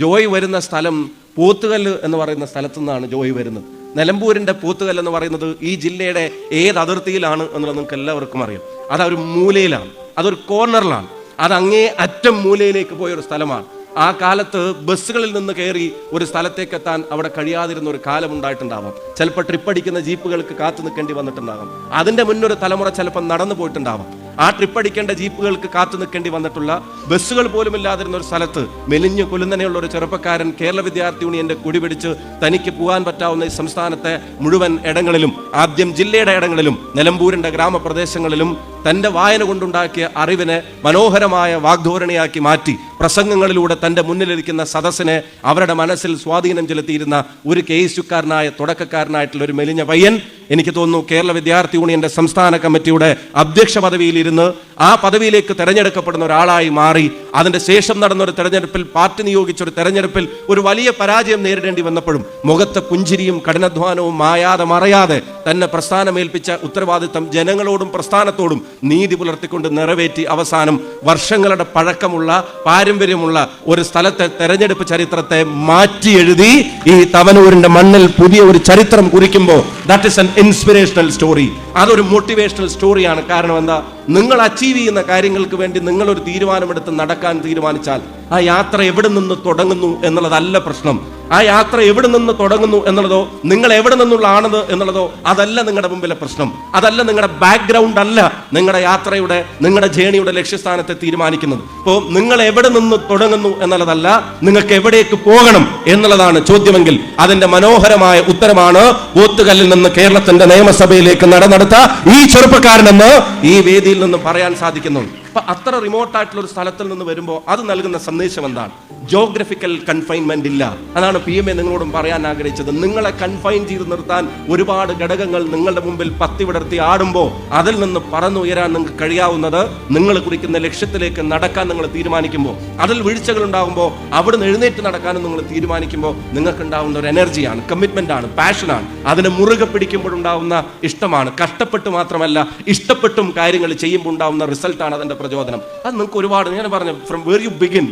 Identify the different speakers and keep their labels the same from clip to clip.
Speaker 1: ജോയ് വരുന്ന സ്ഥലം പോത്തുകല്ല് എന്ന് പറയുന്ന സ്ഥലത്തു നിന്നാണ് ജോയ് വരുന്നത്. നിലമ്പൂരിന്റെ പോത്തുകല്ല് എന്ന് പറയുന്നത് ഈ ജില്ലയുടെ ഏത് അതിർത്തിയിലാണ് എന്നുള്ളത് നിങ്ങൾക്ക് എല്ലാവർക്കും അറിയാം. അതൊരു മൂലയിലാണ്, അതൊരു കോർണറിലാണ്, അത് അങ്ങേ അറ്റം മൂലയിലേക്ക് പോയൊരു സ്ഥലമാണ്. ആ കാലത്ത് ബസ്സുകളിൽ നിന്ന് കയറി ഒരു സ്ഥലത്തേക്ക് എത്താൻ അവിടെ കഴിയാതിരുന്ന ഒരു കാലം ഉണ്ടായിട്ടുണ്ടാവാം. ചിലപ്പോൾ ട്രിപ്പ് അടിക്കുന്ന ജീപ്പുകൾക്ക് കാത്തു നിൽക്കേണ്ടി വന്നിട്ടുണ്ടാകാം. അതിന്റെ മുന്നൊരു തലമുറ ചിലപ്പോൾ നടന്നു പോയിട്ടുണ്ടാവാം. ആ ട്രിപ്പ് അടിക്കേണ്ട ജീപ്പുകൾക്ക് കാത്തു നിൽക്കേണ്ടി വന്നിട്ടുള്ള, ബസ്സുകൾ പോലും ഇല്ലാതിരുന്ന ഒരു സ്ഥലത്ത് മെലിഞ്ഞു കൊല്ലുന്നനെയുള്ള ഒരു ചെറുപ്പക്കാരൻ കേരള വിദ്യാർത്ഥി യൂണിയന്റെ കൊടി പിടിച്ച് തനിക്ക് പോകാൻ പറ്റാവുന്ന ഈ സംസ്ഥാനത്തെ മുഴുവൻ ഇടങ്ങളിലും, ആദ്യം ജില്ലയുടെ ഇടങ്ങളിലും നിലമ്പൂരിന്റെ ഗ്രാമപ്രദേശങ്ങളിലും തന്റെ വായന കൊണ്ടുണ്ടാക്കിയ അറിവിനെ മനോഹരമായ വാഗ്ധോരണിയാക്കി മാറ്റി പ്രസംഗങ്ങളിലൂടെ തന്റെ മുന്നിലിരിക്കുന്ന സദസ്സിനെ അവരുടെ മനസ്സിൽ സ്വാധീനം ചെലുത്തിയിരുന്ന ഒരു കേസുകാരനായ തുടക്കക്കാരനായിട്ടുള്ള ഒരു മെലിഞ്ഞ പയ്യൻ, എനിക്ക് തോന്നുന്നു കേരള വിദ്യാർത്ഥി യൂണിയന്റെ സംസ്ഥാന കമ്മിറ്റിയുടെ അധ്യക്ഷ പദവിയിലിരുന്ന് ആ പദവിയിലേക്ക് തെരഞ്ഞെടുക്കപ്പെടുന്ന ഒരാളായി മാറി. അതിന്റെ ശേഷം നടന്ന ഒരു തെരഞ്ഞെടുപ്പിൽ, പാർട്ടി നിയോഗിച്ച ഒരു തെരഞ്ഞെടുപ്പിൽ ഒരു വലിയ പരാജയം നേരിടേണ്ടി വന്നപ്പോഴും മുഖത്തെ പുഞ്ചിരിയും കഠിനാധ്വാനവും മായാതെ മറയാതെ തന്നെ പ്രസ്ഥാനമേൽപ്പിച്ച ഉത്തരവാദിത്തം ജനങ്ങളോടും പ്രസ്ഥാനത്തോടും നീതി പുലർത്തിക്കൊണ്ട് നിറവേറ്റി അവസാനം വർഷങ്ങളുടെ പഴക്കമുള്ള പാരമ്പര്യമുള്ള ഒരു സ്ഥലത്തെ തെരഞ്ഞെടുപ്പ് ചരിത്രത്തെ മാറ്റി എഴുതി ഈ തവനൂരിന്റെ മണ്ണിൽ പുതിയ ഒരു ചരിത്രം കുറിക്കുമ്പോൾ that is an inspirational story. അതൊരു മോട്ടിവേഷണൽ സ്റ്റോറിയാണ്. കാരണം എന്താ, നിങ്ങൾ അച്ചീവ് ചെയ്യുന്ന കാര്യങ്ങൾക്ക് വേണ്ടി നിങ്ങളൊരു തീരുമാനമെടുത്ത് നടക്കാൻ തീരുമാനിച്ചാൽ ആ യാത്ര എവിടെ നിന്ന് തുടങ്ങുന്നു എന്നുള്ളതല്ല പ്രശ്നം. ആ യാത്ര എവിടെ നിന്ന് തുടങ്ങുന്നു എന്നുള്ളതോ നിങ്ങൾ എവിടെ നിന്നുള്ള ആണത് എന്നുള്ളതോ അതല്ല നിങ്ങളുടെ മുമ്പിലെ പ്രശ്നം. അതല്ല നിങ്ങളുടെ ബാക്ക്ഗ്രൗണ്ട് അല്ല നിങ്ങളുടെ യാത്രയുടെ, നിങ്ങളുടെ ജേണിയുടെ ലക്ഷ്യസ്ഥാനത്തെ തീരുമാനിക്കുന്നത്. ഇപ്പോൾ നിങ്ങൾ എവിടെ നിന്ന് തുടങ്ങുന്നു എന്നുള്ളതല്ല, നിങ്ങൾക്ക് എവിടേക്ക് പോകണം എന്നുള്ളതാണ് ചോദ്യമെങ്കിൽ അതിന്റെ മനോഹരമായ ഉത്തരമാണ് പോത്തുകല്ലിൽ നിന്ന് കേരളത്തിന്റെ നിയമസഭയിലേക്ക് നടന്നെടുത്ത ഈ ചെറുപ്പക്കാരനെന്ന് ഈ വേദിയിൽ നിന്ന് പറയാൻ സാധിക്കുന്നു. അപ്പൊ അത്ര റിമോട്ടായിട്ടുള്ള ഒരു സ്ഥലത്തിൽ നിന്ന് വരുമ്പോൾ അത് നൽകുന്ന സന്ദേശം എന്താണ്? ജോഗ്രഫിക്കൽ കൺഫൈൻമെന്റ് ഇല്ല. അതാണ് PMA നിങ്ങളോടും പറയാൻ ആഗ്രഹിച്ചത്. നിങ്ങളെ കൺഫൈൻ ചെയ്ത് നിർത്താൻ ഒരുപാട് ഘടകങ്ങൾ നിങ്ങളുടെ മുമ്പിൽ പത്തി വിടർത്തി ആടുമ്പോൾ അതിൽ നിന്ന് പറന്നുയരാൻ നിങ്ങൾക്ക് കഴിയാവുന്നത് നിങ്ങൾ കുറിക്കുന്ന ലക്ഷ്യത്തിലേക്ക് നടക്കാൻ നിങ്ങൾ തീരുമാനിക്കുമ്പോൾ, അതിൽ വീഴ്ചകൾ ഉണ്ടാകുമ്പോൾ അവിടുന്ന് എഴുന്നേറ്റ് നടക്കാനും നിങ്ങൾ തീരുമാനിക്കുമ്പോൾ നിങ്ങൾക്ക് ഉണ്ടാവുന്ന ഒരു എനർജിയാണ്, കമ്മിറ്റ്മെന്റ് ആണ്, പാഷനാണ്. അതിനെ മുറുകെ പിടിക്കുമ്പോഴുണ്ടാവുന്ന ഇഷ്ടമാണ്. കഷ്ടപ്പെട്ട് മാത്രമല്ല, ഇഷ്ടപ്പെട്ടും കാര്യങ്ങൾ ചെയ്യുമ്പോൾ ഉണ്ടാവുന്ന റിസൾട്ടാണ് അതിന്റെ പ്രചോദനം. അത് നിങ്ങൾക്ക് ഒരുപാട്, ഞാൻ പറഞ്ഞു, ഫ്രം വേർ യു ബിഗിൻ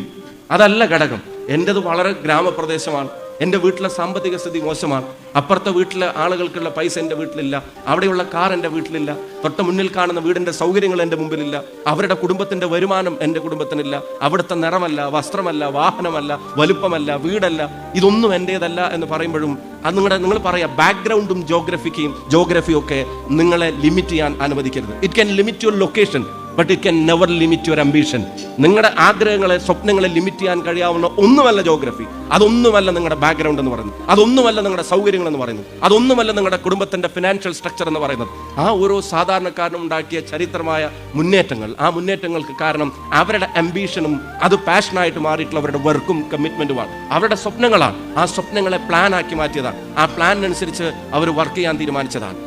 Speaker 1: അതല്ല ഘടകം. എൻ്റെത് വളരെ ഗ്രാമപ്രദേശമാണ്, എൻ്റെ വീട്ടിലെ സാമ്പത്തിക സ്ഥിതി മോശമാണ്, അപ്പുറത്തെ വീട്ടിലെ ആളുകൾക്കുള്ള പൈസ എൻ്റെ വീട്ടിലില്ല, അവിടെയുള്ള കാർ എൻ്റെ വീട്ടിലില്ല, തൊട്ട് മുന്നിൽ കാണുന്ന വീടിൻ്റെ സൗകര്യങ്ങൾ എൻ്റെ മുമ്പിലില്ല, അവരുടെ കുടുംബത്തിൻ്റെ വരുമാനം എൻ്റെ കുടുംബത്തിനില്ല, അവിടുത്തെ നിറമല്ല, വസ്ത്രമല്ല, വാഹനമല്ല, വലുപ്പമല്ല, വീടല്ല, ഇതൊന്നും എൻ്റേതല്ല എന്ന് പറയുമ്പോഴും അത് നിങ്ങൾ പറയാം, ബാക്ക്ഗ്രൗണ്ടും ജോഗ്രഫിയും ഒക്കെ നിങ്ങളെ ലിമിറ്റ് ചെയ്യാൻ അനുവദിക്കരുത്. It can limit your location, but it can never limit your ambition. നിങ്ങളുടെ ആഗ്രഹങ്ങളെ, സ്വപ്നങ്ങളെ ലിമിറ്റ് ചെയ്യാൻ കഴിയാവുന്ന ഒന്നുമല്ല ജോഗ്രഫി, അതൊന്നുമല്ല നിങ്ങളുടെ ബാക്ക്ഗ്രൗണ്ട് എന്ന് പറയുന്നത്, അതൊന്നുമല്ല നിങ്ങളുടെ സൗകര്യങ്ങൾ എന്ന് പറയുന്നത്, അതൊന്നുമല്ല നിങ്ങളുടെ കുടുംബത്തിന്റെ ഫിനാൻഷ്യൽ സ്ട്രക്ചർ എന്ന് പറയുന്നത്. ആ ഓരോ സാധാരണക്കാരനും ഉണ്ടാക്കിയ ചരിത്രമായ മുന്നേറ്റങ്ങൾ, ആ മുന്നേറ്റങ്ങൾക്ക് കാരണം അവരുടെ അംബിഷനും അത് പാഷനായിട്ട് മാറിയിട്ടുള്ളവരുടെ വർക്കും കമ്മിറ്റ്മെന്റുമാണ്, അവരുടെ സ്വപ്നങ്ങളാണ്. ആ സ്വപ്നങ്ങളെ പ്ലാൻ ആക്കി മാറ്റിയതാണ്, ആ പ്ലാനിനനുസരിച്ച് അവർ വർക്ക് ചെയ്യാൻ തീരുമാനിച്ചതാണ്.